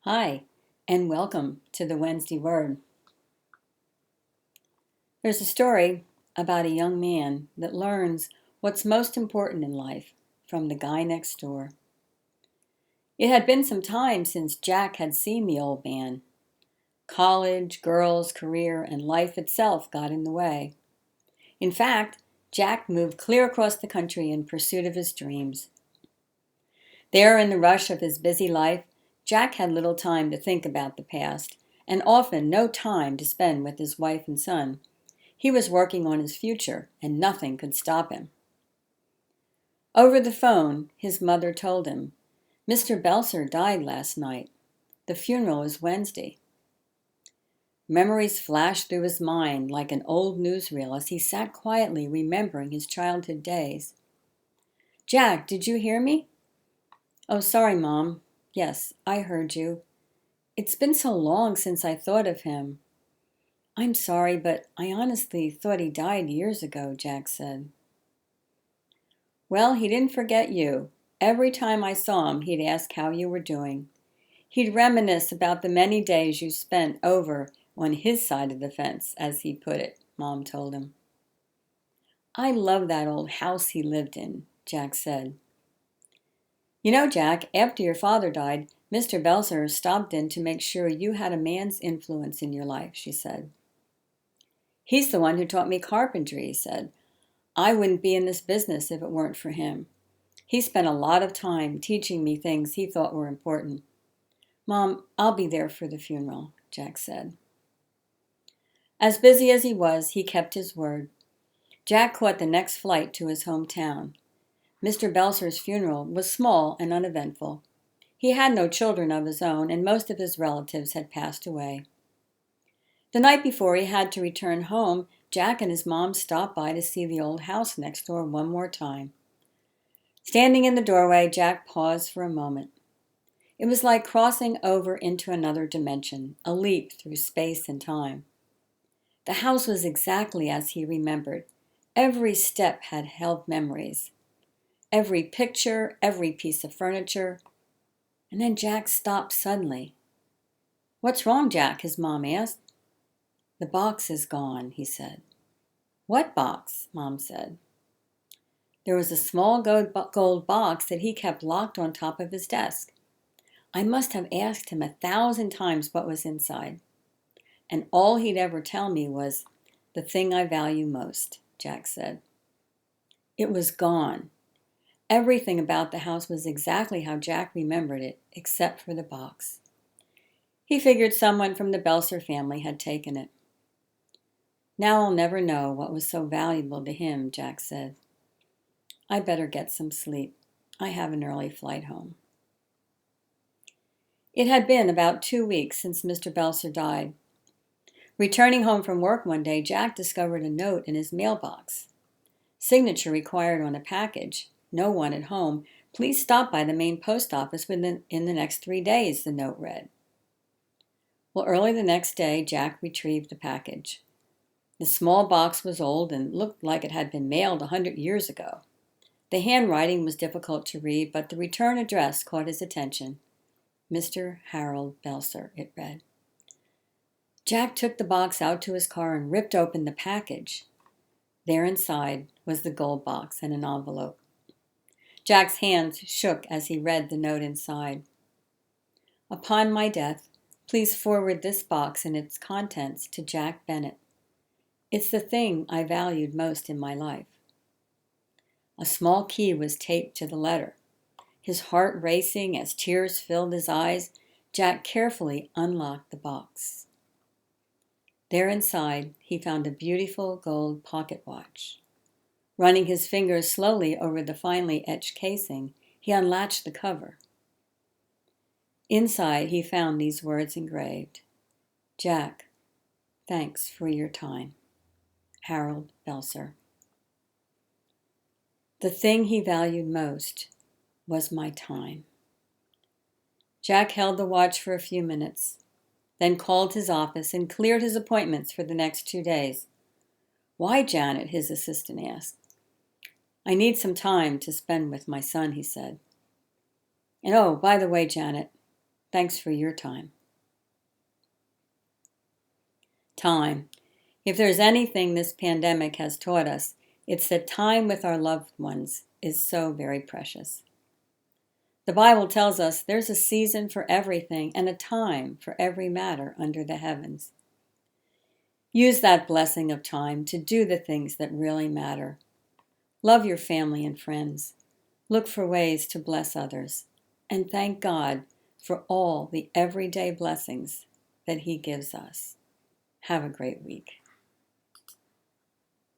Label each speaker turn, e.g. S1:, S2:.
S1: Hi, and welcome to the Wednesday Word. There's a story about a young man that learns what's most important in life from the guy next door. It had been some time since Jack had seen the old man. College, girls, career, and life itself got in the way. In fact, Jack moved clear across the country in pursuit of his dreams. There, in the rush of his busy life, Jack had little time to think about the past, and often no time to spend with his wife and son. He was working on his future, and nothing could stop him. Over the phone, his mother told him, "Mr. Belser died last night. The funeral is Wednesday." Memories flashed through his mind like an old newsreel as he sat quietly remembering his childhood days. "Jack, did you hear me?" "Oh, sorry, Mom. Yes, I heard you. It's been so long since I thought of him." "I'm sorry, but I honestly thought he died years ago," Jack said. "Well, he didn't forget you. Every time I saw him, he'd ask how you were doing. He'd reminisce about the many days you spent over on his side of the fence, as he put it," Mom told him. "I love that old house he lived in," Jack said. "You know, Jack, after your father died, Mr. Belzer stopped in to make sure you had a man's influence in your life," she said. "He's the one who taught me carpentry," he said. "I wouldn't be in this business if it weren't for him. He spent a lot of time teaching me things he thought were important." "Mom, I'll be there for the funeral," Jack said. As busy as he was, he kept his word. Jack caught the next flight to his hometown. Mr. Belser's funeral was small and uneventful. He had no children of his own, and most of his relatives had passed away. The night before he had to return home, Jack and his mom stopped by to see the old house next door one more time. Standing in the doorway, Jack paused for a moment. It was like crossing over into another dimension, a leap through space and time. The house was exactly as he remembered. Every step had held memories. Every picture, every piece of furniture. And then Jack stopped suddenly. "What's wrong, Jack?" his mom asked. "The box is gone," he said. "What box?" Mom said. "There was a small gold box that he kept locked on top of his desk. I must have asked him 1,000 times what was inside. And all he'd ever tell me was, 'The thing I value most,'" Jack said. It was gone. Everything about the house was exactly how Jack remembered it, except for the box. He figured someone from the Belser family had taken it. "Now I'll never know what was so valuable to him," Jack said. "I better get some sleep. I have an early flight home." It had been about 2 weeks since Mr. Belser died. Returning home from work one day, Jack discovered a note in his mailbox. "Signature required on a package. No one at home. Please stop by the main post office in the next 3 days," the note read. Well, early the next day, Jack retrieved the package. The small box was old and looked like it had been mailed 100 years ago. The handwriting was difficult to read, but the return address caught his attention. "Mr. Harold Belser," it read. Jack took the box out to his car and ripped open the package. There inside was the gold box and an envelope. Jack's hands shook as he read the note inside. "Upon my death, please forward this box and its contents to Jack Bennett. It's the thing I valued most in my life." A small key was taped to the letter. His heart racing as tears filled his eyes, Jack carefully unlocked the box. There inside, he found a beautiful gold pocket watch. Running his fingers slowly over the finely etched casing, he unlatched the cover. Inside, he found these words engraved: "Jack, thanks for your time. Harold Belser." The thing he valued most was my time. Jack held the watch for a few minutes, then called his office and cleared his appointments for the next 2 days. "Why, Janet?" his assistant asked. "I need some time to spend with my son," he said. "And oh, by the way, Janet, Thanks for your time. Time. If there's anything this pandemic has taught us, it's that time with our loved ones is so very precious. The Bible tells us there's a season for everything and a time for every matter under the heavens. Use that blessing of time to do the things that really matter. Love your family and friends. Look for ways to bless others. And thank God for all the everyday blessings that He gives us. Have a great week.